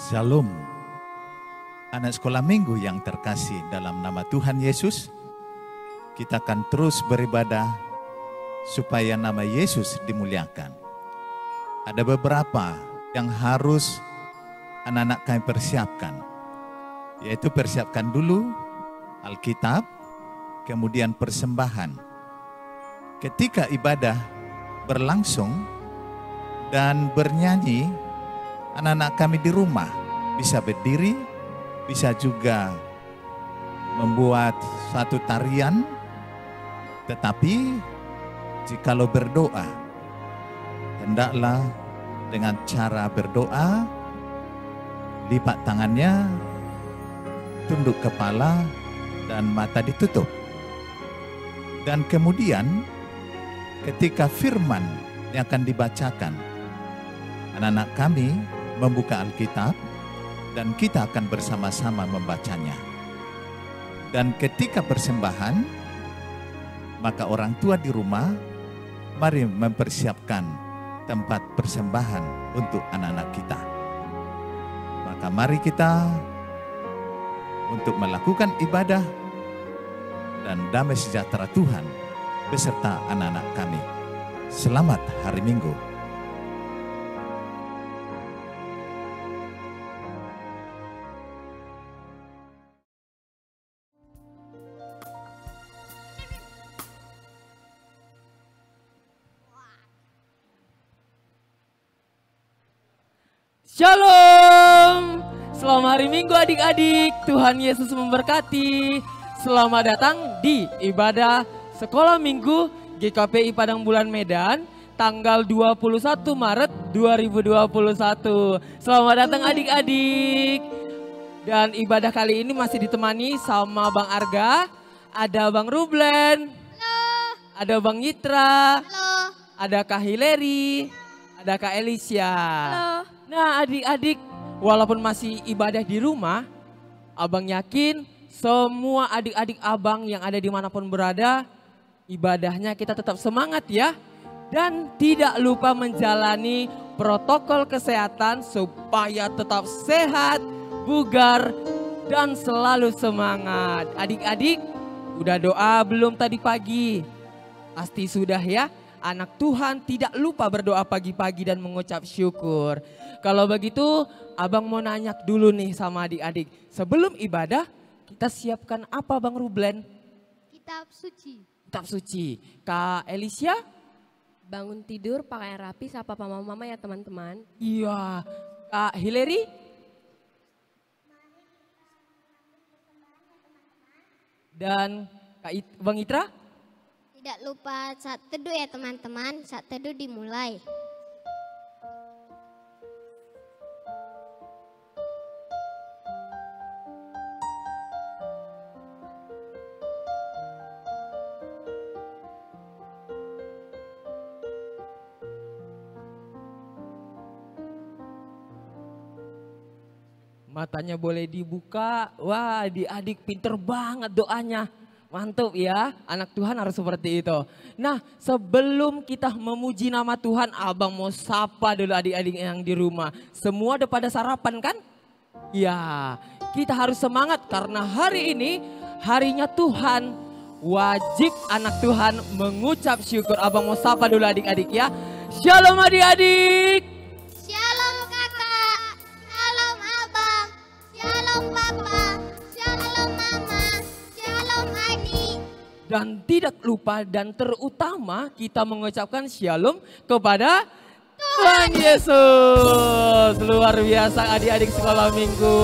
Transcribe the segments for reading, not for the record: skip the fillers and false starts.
Shalom, anak sekolah minggu yang terkasih dalam nama Tuhan Yesus. Kita akan terus beribadah supaya nama Yesus dimuliakan. Ada beberapa yang harus anak-anak kami persiapkan, yaitu persiapkan dulu Alkitab, kemudian persembahan. Ketika ibadah berlangsung dan bernyanyi, anak-anak kami di rumah bisa berdiri, bisa juga membuat satu tarian. Tetapi jikalau berdoa, hendaklah dengan cara berdoa, lipat tangannya, tunduk kepala, dan mata ditutup. Dan kemudian ketika firman yang akan dibacakan, anak-anak kami membuka Alkitab dan kita akan bersama-sama membacanya. Dan ketika persembahan, maka orang tua di rumah mari mempersiapkan tempat persembahan untuk anak-anak kita. Maka mari kita untuk melakukan ibadah dan damai sejahtera Tuhan beserta anak-anak kami. Selamat hari Minggu. Shalom, selamat hari Minggu adik-adik, Tuhan Yesus memberkati. Selamat datang di ibadah Sekolah Minggu GKPI Padang Bulan Medan tanggal 21 Maret 2021. Selamat datang adik-adik. Dan ibadah kali ini masih ditemani sama Bang Arga, ada Bang Rublen, halo. Ada Bang Yitra, halo. Ada Kak Hileri, ada Kak Elisha. Halo. Nah adik-adik, walaupun masih ibadah di rumah, abang yakin semua adik-adik abang yang ada dimanapun berada, ibadahnya kita tetap semangat ya. Dan tidak lupa menjalani protokol kesehatan supaya tetap sehat, bugar, dan selalu semangat. Adik-adik, udah doa belum tadi pagi? Pasti sudah ya. Anak Tuhan tidak lupa berdoa pagi-pagi dan mengucap syukur. Kalau begitu abang mau nanya dulu nih sama adik-adik. Sebelum ibadah kita siapkan apa Bang Rublen? Kitab suci. Kitab suci. Kak Elisha? Bangun tidur pakaian rapi sapa papa mama ya teman-teman. Iya. Kak Hileri? Dan Bang Itra? Tidak lupa saat teduh ya teman-teman, saat teduh dimulai. Matanya boleh dibuka. Wah, adik-adik pinter banget doanya. Mantap ya, anak Tuhan harus seperti itu. Nah, sebelum kita memuji nama Tuhan, abang mau sapa dulu adik-adik yang di rumah. Semua udah pada sarapan kan? Ya, kita harus semangat karena hari ini harinya Tuhan. Wajib anak Tuhan mengucap syukur. Abang mau sapa dulu adik-adik ya. Shalom adik-adik. Shalom kakak, shalom abang, shalom papa, shalom mama, shalom adik. Dan tidak lupa dan terutama kita mengucapkan shalom kepada Tuhan Yesus. Luar biasa adik-adik sekolah minggu.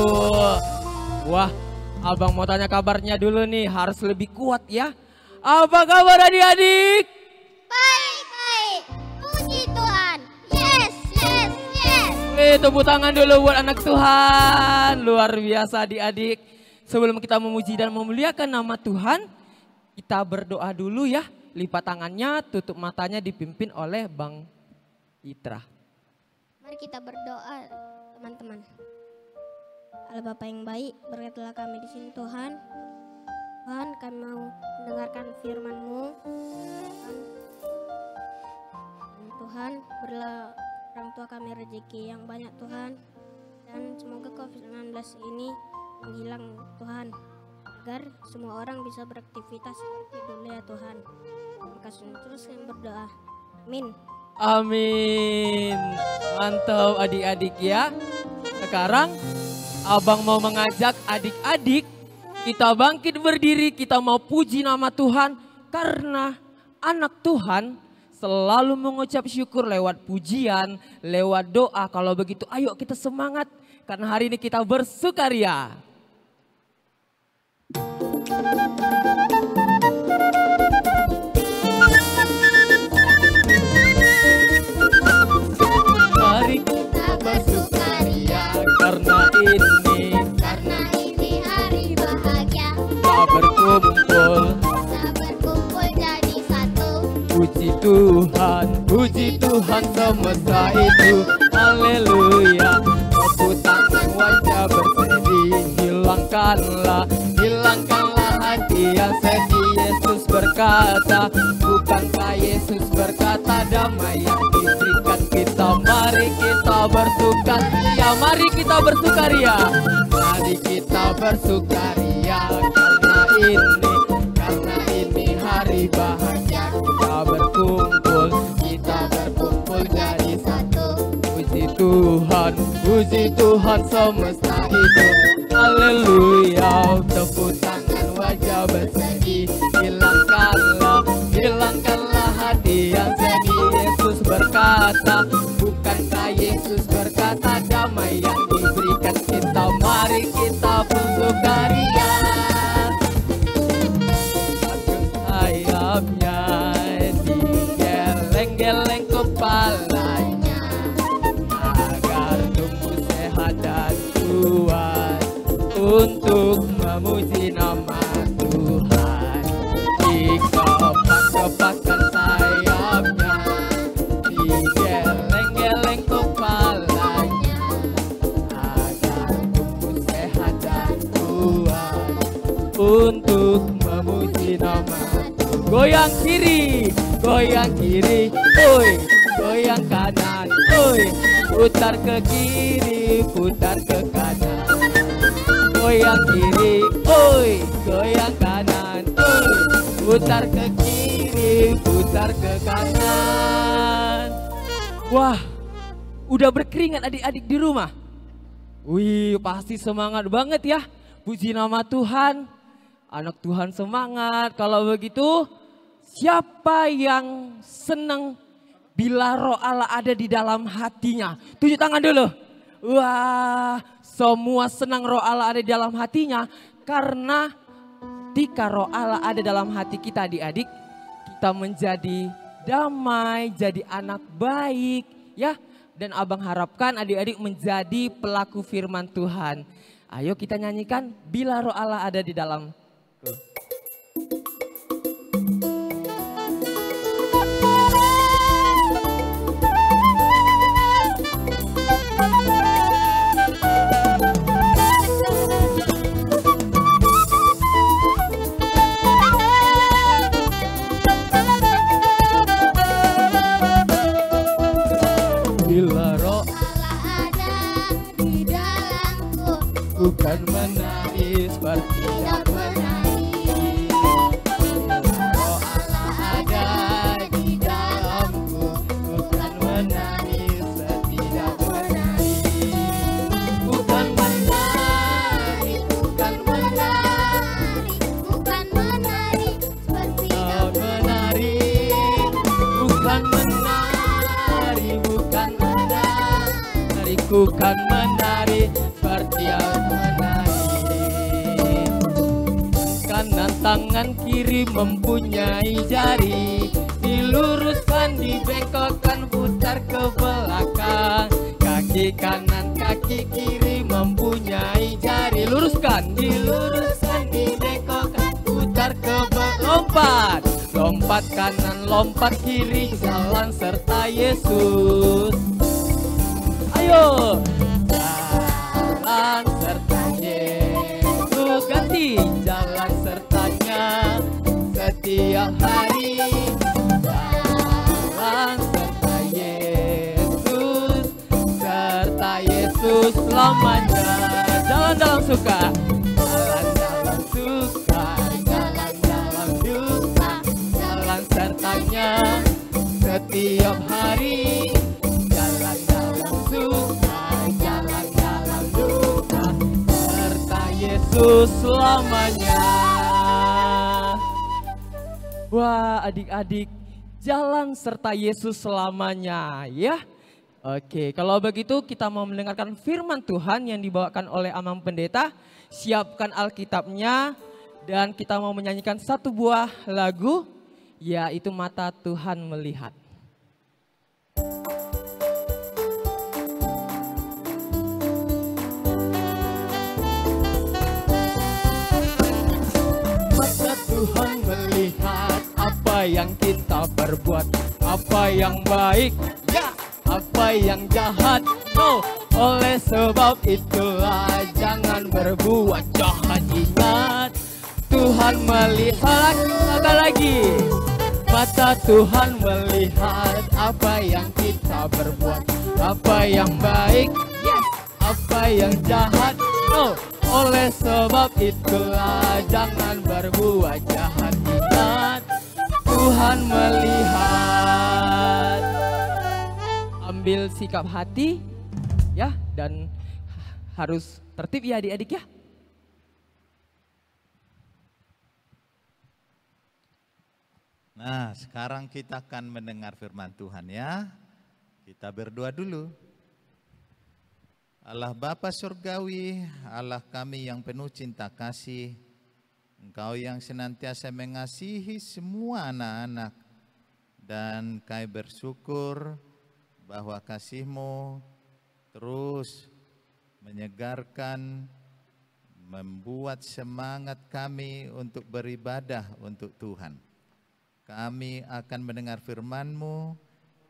Wah, abang mau tanya kabarnya dulu nih, harus lebih kuat ya. Apa kabar adik-adik? Baik, puji Tuhan. Yes. Tepuk tangan dulu buat anak Tuhan. Luar biasa adik-adik. Sebelum kita memuji dan memuliakan nama Tuhan, kita berdoa dulu ya. Lipat tangannya, tutup matanya dipimpin oleh Bang Itra. Mari kita berdoa teman-teman. Allah Bapa yang baik, berkatilah kami di sini Tuhan. Tuhan, kami mau mendengarkan firman-Mu. Tuhan, berilah orang tua kami rezeki yang banyak Tuhan. Dan Dan semoga COVID-19 ini menghilang Tuhan, agar semua orang bisa beraktivitas seperti dulu ya Tuhan. Terima kasih, terus kami berdoa. Amin. Amin. Mantap adik-adik ya. Sekarang abang mau mengajak adik-adik kita bangkit berdiri, kita mau puji nama Tuhan. Karena anak Tuhan selalu mengucap syukur lewat pujian, lewat doa. Kalau begitu ayo kita semangat. Karena hari ini kita bersukaria. Mari kita bersukaria karena ini hari bahagia. kita berkumpul Jadi satu. Puji Tuhan semesta itu. Haleluya. Tepuk tangan wajah bersedih. Hilangkanlah hati yang sedih. Yesus berkata, bukankah Yesus berkata damai yang diberikan kita. Mari kita bersukaria, mari kita bersukaria. Mari kita bersukaria karena ini hari bahagia. Kita berkumpul jadi satu. Puji Tuhan semesta hidup. Haleluya. Tepuk tangan wajah bersedih. Hilangkanlah hati yang sedih. Yesus berkata, bukankah Yesus berkata damai yang diberikan kita. Mari kita bersukaria. Sayapnya digeleng-geleng kepalanya agar tumbuh sehat dan kuat untuk memuji nama Tuhan. Dikepak-kepakkan sayapnya, digeleng-geleng kepalanya agar tumbuh sehat dan kuat untuk memuji nama Tuhan. Goyang kiri, oi, goyang kanan, oi, putar ke kiri, putar ke kanan. Goyang kiri, oi, goyang kanan, oi, putar ke kiri, putar ke kanan. Wah, udah berkeringat adik-adik di rumah? Wih, pasti semangat banget ya. Puji nama Tuhan. Anak Tuhan semangat. Kalau begitu, siapa yang senang bila roh Allah ada di dalam hatinya? Tunjuk tangan dulu. Wah, semua senang roh Allah ada di dalam hatinya. Karena ketika roh Allah ada dalam hati kita adik-adik, kita menjadi damai, jadi anak baik ya. Dan abang harapkan adik-adik menjadi pelaku firman Tuhan. Ayo kita nyanyikan bila roh Allah ada di dalam. Bila roh Allah ada di dalamku, bukan menangis seperti tidak menangis. roh Allah ada di dalamku, bukan menangis tidak menangis. Bukan menari, Bukan menari seperti tak menari. Bukan menari, bukan menari seperti yang menari. Kanan tangan kiri mempunyai jari, diluruskan, dibengkokkan, putar ke belakang. Kaki kanan, kaki kiri mempunyai jari, luruskan, diluruskan, dibengkokkan, putar ke belakang. Lompat, lompat kanan, lompat kiri, jalan serta Yesus. Ayo, jalan serta Yesus, ganti jalan sertanya setiap hari. Jalan serta Yesus, selamanya. Jalan dalam suka, jalan dalam suka, jalan dalam duka, jalan sertanya setiap hari. Jalan dalam suka, jalan dalam duka, serta Yesus selamanya. Wah, adik-adik, jalan serta Yesus selamanya ya. Oke, kalau begitu kita mau mendengarkan firman Tuhan yang dibawakan oleh Amang Pendeta. Siapkan Alkitabnya dan kita mau menyanyikan satu buah lagu, yaitu Mata Tuhan Melihat. Mata Tuhan melihat apa yang kita perbuat, apa yang baik, ya, apa yang jahat, no. Oleh sebab itulah jangan berbuat jahat. Ingat, Tuhan melihat. Sekali lagi, mata Tuhan melihat apa yang kita berbuat, apa yang baik, yes, apa yang jahat, no. Oleh sebab itulah jangan berbuat jahat. Ingat, Tuhan melihat. Ambil sikap hati ya, dan harus tertib ya adik-adik ya. Nah, sekarang kita akan mendengar firman Tuhan ya. Kita berdoa dulu. Allah Bapa Surgawi, Allah kami yang penuh cinta kasih, Engkau yang senantiasa mengasihi semua anak-anak, dan kami bersyukur bahwa kasih-Mu terus menyegarkan, membuat semangat kami untuk beribadah untuk Tuhan. Kami akan mendengar firman-Mu,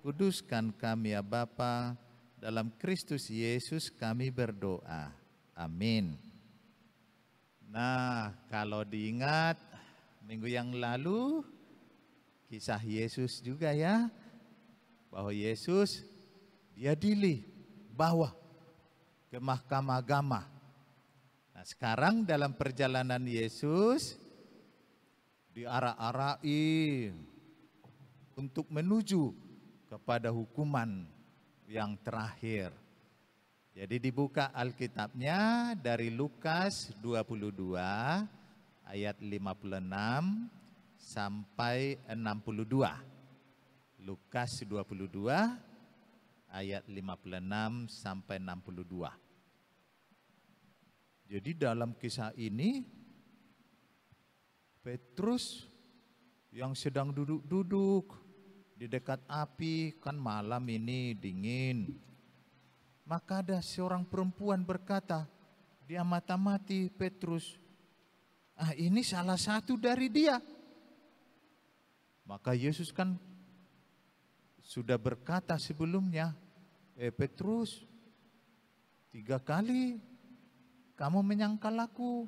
kuduskan kami ya Bapa, dalam Kristus Yesus kami berdoa. Amin. Nah, kalau diingat minggu yang lalu, kisah Yesus juga ya, bahwa Yesus dibawa ke mahkamah agama. Nah, sekarang dalam perjalanan Yesus diarak-arahi untuk menuju kepada hukuman yang terakhir. Jadi dibuka Alkitabnya dari Lukas 22 ayat 56 sampai 62. Lukas 22 ayat 56 sampai 62. Jadi dalam kisah ini Petrus yang sedang duduk-duduk di dekat api, kan malam ini dingin. Maka ada seorang perempuan berkata, dia mata-mati Petrus, ini salah satu dari dia. Maka Yesus kan sudah berkata sebelumnya, Petrus, 3 kali kamu menyangkal aku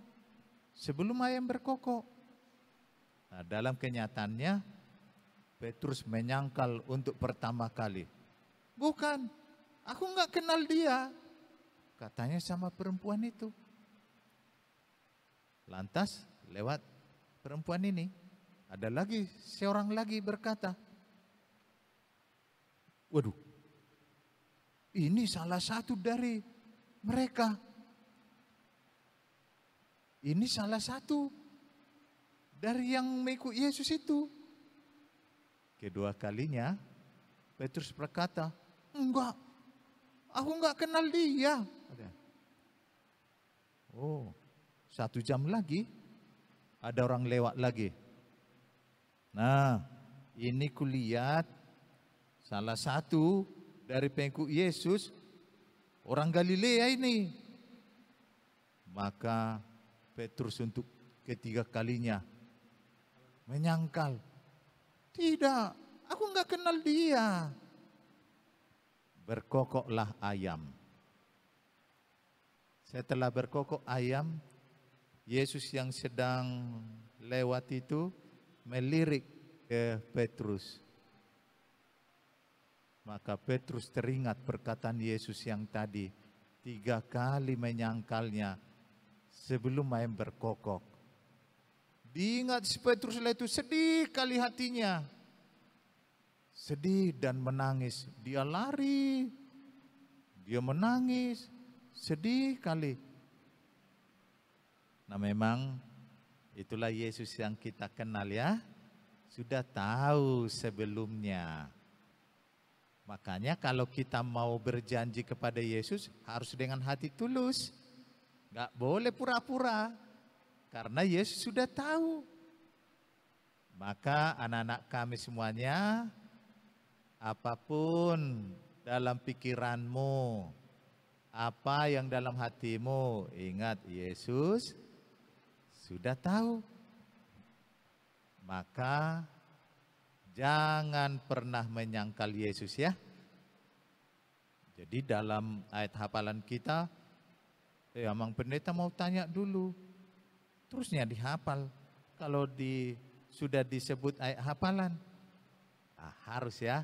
sebelum ayam berkokok. Nah, dalam kenyataannya Petrus menyangkal untuk pertama kali. Bukan, aku nggak kenal dia, katanya sama perempuan itu. Lantas lewat perempuan ini, ada lagi seorang lagi berkata, waduh, ini salah satu dari mereka. Ini salah satu dari yang mengikut Yesus itu. Kedua kalinya Petrus berkata, enggak, aku enggak kenal dia. Oh, 1 jam lagi ada orang lewat lagi. Nah, ini kulihat salah satu dari pengikut Yesus, orang Galilea ini. Maka Petrus untuk ketiga kalinya menyangkal. Tidak, aku enggak kenal dia. Berkokoklah ayam. Setelah berkokok ayam, Yesus yang sedang lewat itu melirik ke Petrus. Maka Petrus teringat perkataan Yesus yang tadi, 3 kali menyangkalnya sebelum main berkokok. Diingat si Petrus itu sedih kali hatinya. Sedih dan menangis. Dia lari, dia menangis, sedih kali. Nah memang itulah Yesus yang kita kenal ya. Sudah tahu sebelumnya. Makanya kalau kita mau berjanji kepada Yesus harus dengan hati tulus. Gak boleh pura-pura. Karena Yesus sudah tahu. Maka anak-anak kami semuanya, apapun dalam pikiranmu, apa yang dalam hatimu, ingat Yesus sudah tahu. Maka jangan pernah menyangkal Yesus ya. Jadi dalam ayat hafalan kita, Amang Pendeta mau tanya dulu. Terusnya dihafal. Kalau sudah disebut ayat hafalan. Harus ya.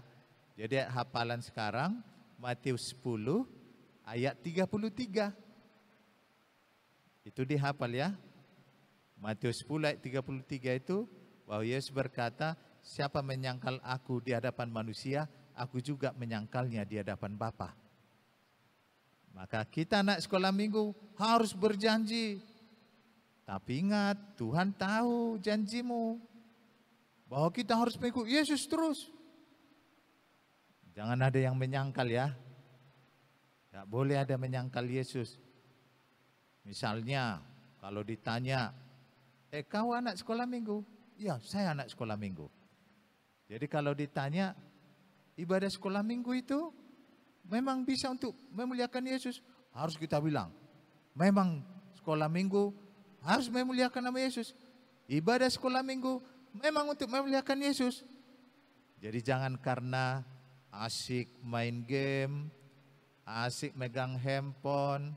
Jadi ayat hafalan sekarang Matius 10 ayat 33. Itu dihafal ya. Matius 10 ayat 33 itu bahwa Yesus berkata, siapa menyangkal aku di hadapan manusia, aku juga menyangkalnya di hadapan Bapa. Maka kita anak sekolah minggu harus berjanji. Tapi ingat, Tuhan tahu janjimu. Bahwa kita harus mengikut Yesus terus. Jangan ada yang menyangkal ya. Tidak boleh ada menyangkal Yesus. Misalnya, kalau ditanya, kau anak sekolah minggu? Ya, saya anak sekolah minggu. Jadi kalau ditanya, ibadah sekolah minggu itu memang bisa untuk memuliakan Yesus? Harus kita bilang, memang sekolah minggu harus memuliakan nama Yesus. Ibadah sekolah minggu memang untuk memuliakan Yesus. Jadi jangan karena asik main game, asik megang handphone,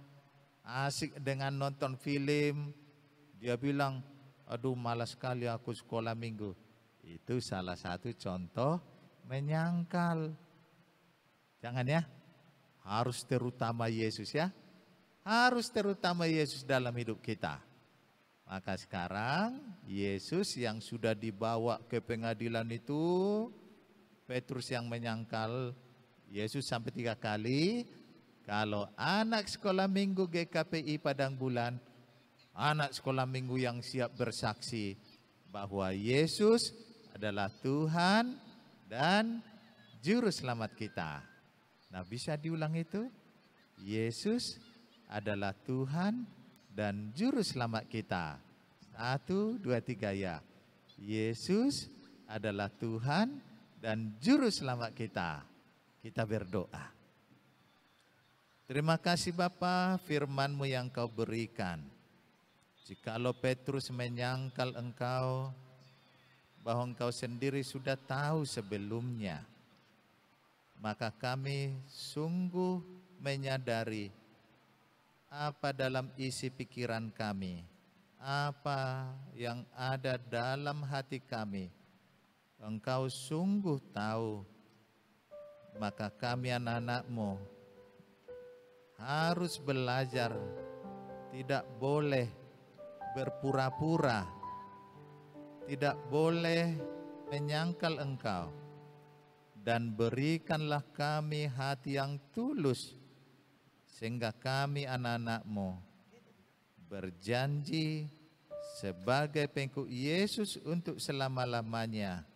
asik dengan nonton film, dia bilang, aduh malas sekali aku sekolah minggu. Itu salah satu contoh menyangkal. Jangan ya, harus terutama Yesus ya. Harus terutama Yesus dalam hidup kita. Maka sekarang Yesus yang sudah dibawa ke pengadilan itu, Petrus yang menyangkal Yesus sampai 3 kali. Kalau anak sekolah minggu GKPI Padang Bulan, anak sekolah minggu yang siap bersaksi bahwa Yesus adalah Tuhan dan Juru Selamat kita. Nah bisa diulang itu? Yesus adalah Tuhan dan Juru Selamat kita. 1, 2, 3 ya. Yesus adalah Tuhan dan Juru Selamat kita. Kita berdoa. Terima kasih Bapa, firman-Mu yang Kau berikan. Jikalau Petrus menyangkal Engkau, bahwa Engkau sendiri sudah tahu sebelumnya, maka kami sungguh menyadari apa dalam isi pikiran kami, apa yang ada dalam hati kami. Engkau sungguh tahu, maka kami anak-anak-Mu harus belajar, tidak boleh berpura-pura, tidak boleh menyangkal Engkau. Dan berikanlah kami hati yang tulus, sehingga kami anak-anak-Mu berjanji sebagai pengikut Yesus untuk selama-lamanya,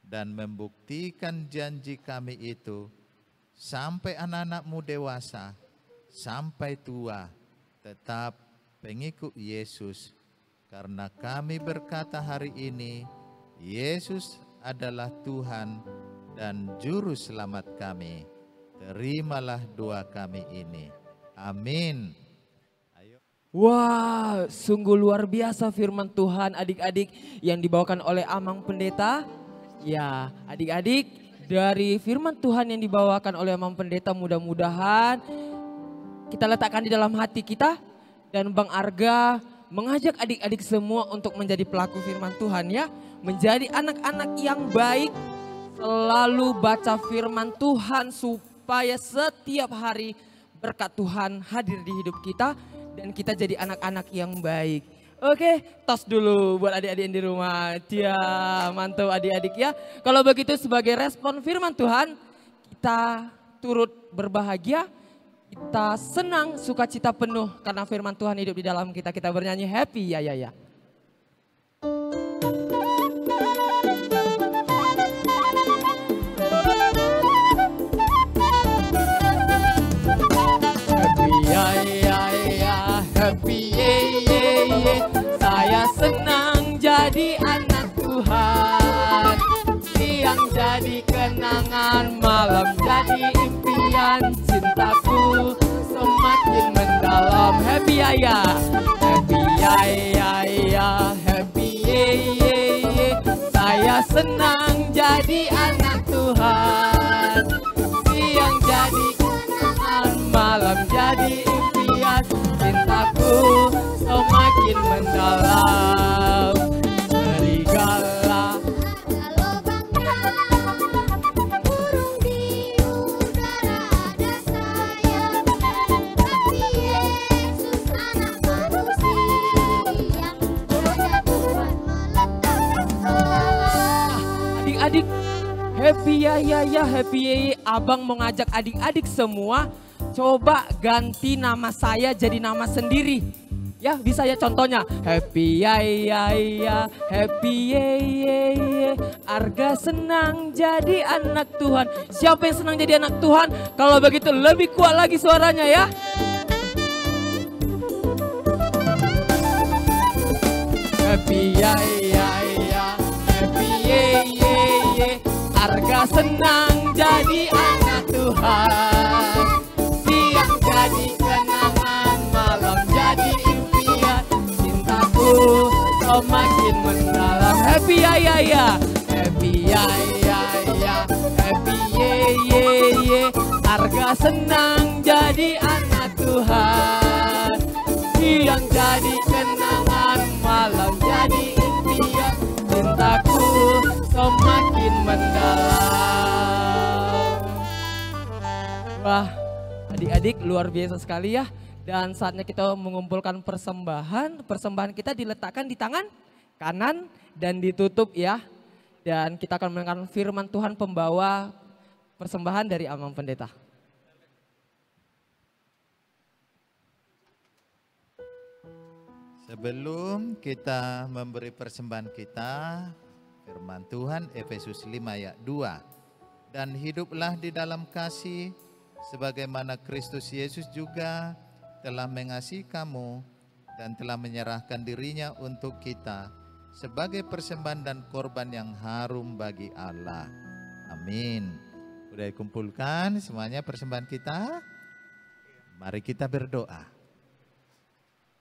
dan membuktikan janji kami itu sampai anak-anak-Mu dewasa, sampai tua, tetap pengikut Yesus. Karena kami berkata hari ini, Yesus adalah Tuhan dan Juru Selamat kami. Terimalah doa kami ini. Amin. Ayo. Wah, sungguh luar biasa firman Tuhan adik-adik yang dibawakan oleh Amang Pendeta. Ya, adik-adik, dari firman Tuhan yang dibawakan oleh Amang Pendeta, mudah-mudahan kita letakkan di dalam hati kita. Dan Bang Arga mengajak adik-adik semua untuk menjadi pelaku firman Tuhan ya. Menjadi anak-anak yang baik, selalu baca firman Tuhan supaya setiap hari berkat Tuhan hadir di hidup kita dan kita jadi anak-anak yang baik. Oke, tos dulu buat adik-adik yang di rumah. Dia mantap adik-adik ya. Kalau begitu sebagai respon firman Tuhan, kita turut berbahagia, kita senang, sukacita penuh karena firman Tuhan hidup di dalam kita. Kita bernyanyi happy ya ya ya. Happy saya senang jadi anak Tuhan. Siang jadi kenangan, malam jadi impian. Cintaku semakin mendalam. Happy ya, happy ya, happy saya senang jadi anak Tuhan. Siang jadi kenangan, malam jadi impian. Cintaku semakin mendalam. Serigala burung di udara ada sayap, tapi Yesus anak manusia, ada Tuhan meletakkan. adik-adik, happy ya, happy abang mau ngajak adik-adik semua coba ganti nama saya jadi nama sendiri. Ya bisa ya, contohnya happy ya, happy Arga senang jadi anak Tuhan. Siapa yang senang jadi anak Tuhan? Kalau begitu lebih kuat lagi suaranya ya. Happy ya, happy Arga senang jadi anak Tuhan. Siang jadi kenangan, malam jadi impian. Cintaku semakin mendalam. Happy ya, happy ya, happy Arga senang jadi anak Tuhan. Siang jadi kenangan, malam jadi impian. Cintaku semakin mendalam. Wah, adik-adik luar biasa sekali ya. Dan saatnya kita mengumpulkan persembahan. Persembahan kita diletakkan di tangan kanan dan ditutup ya. Dan kita akan mendengarkan firman Tuhan pembawa persembahan dari Amang Pendeta. Sebelum kita memberi persembahan kita, firman Tuhan Efesus 5 ayat 2. Dan hiduplah di dalam kasih, sebagaimana Kristus Yesus juga telah mengasihi kamu dan telah menyerahkan dirinya untuk kita sebagai persembahan dan korban yang harum bagi Allah. Amin. Sudah dikumpulkan semuanya persembahan kita? Mari kita berdoa.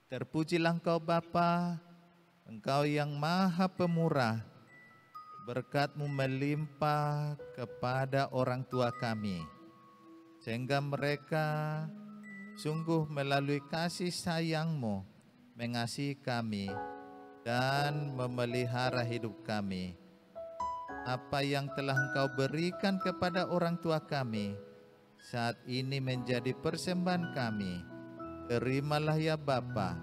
Terpujilah Engkau Bapa, Engkau yang Maha Pemurah. Berkat-Mu melimpah kepada orang tua kami, sehingga mereka sungguh melalui kasih sayang-Mu mengasihi kami dan memelihara hidup kami. Apa yang telah Engkau berikan kepada orang tua kami saat ini menjadi persembahan kami. Terimalah ya Bapa,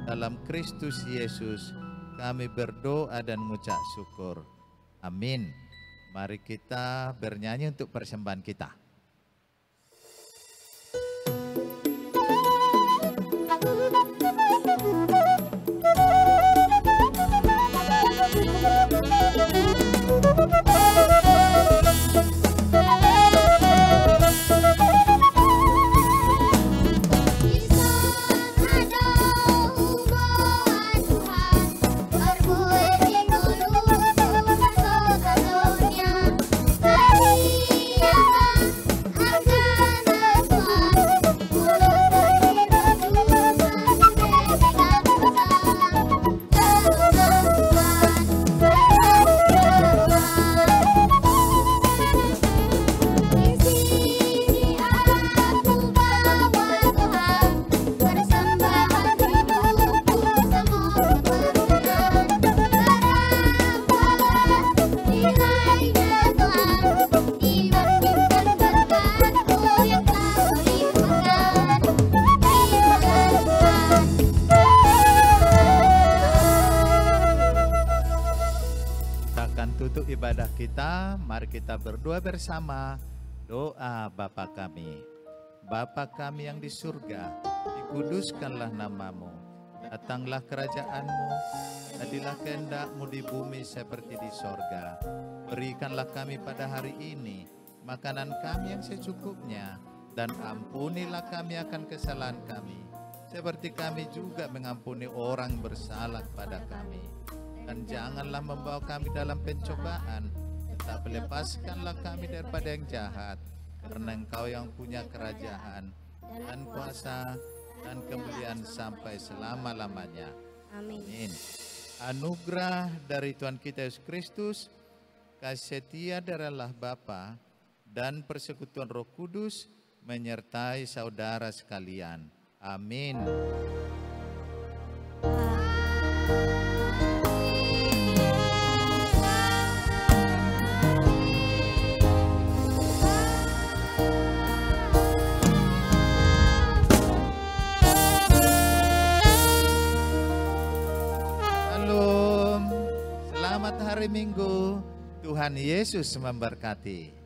dalam Kristus Yesus kami berdoa dan mengucap syukur. Amin. Mari kita bernyanyi untuk persembahan kita. Tuhan Untuk ibadah kita, mari kita berdoa bersama. Doa Bapa kami. Bapa kami yang di surga, dikuduskanlah namamu. Datanglah kerajaanmu, jadilah kehendak-mu di bumi seperti di sorga. Berikanlah kami pada hari ini makanan kami yang secukupnya, dan ampunilah kami akan kesalahan kami, seperti kami juga mengampuni orang bersalah kepada kami. Dan janganlah membawa kami dalam pencobaan, tetapi lepaskanlah kami daripada yang jahat, karena Engkau yang punya kerajaan dan kuasa dan kemuliaan sampai selama-lamanya. Amin. Anugerah dari Tuhan kita Yesus Kristus, kasih setia dari Allah Bapa, dan persekutuan Roh Kudus menyertai saudara sekalian. Amin. Shalom, selamat hari Minggu. Tuhan Yesus memberkati.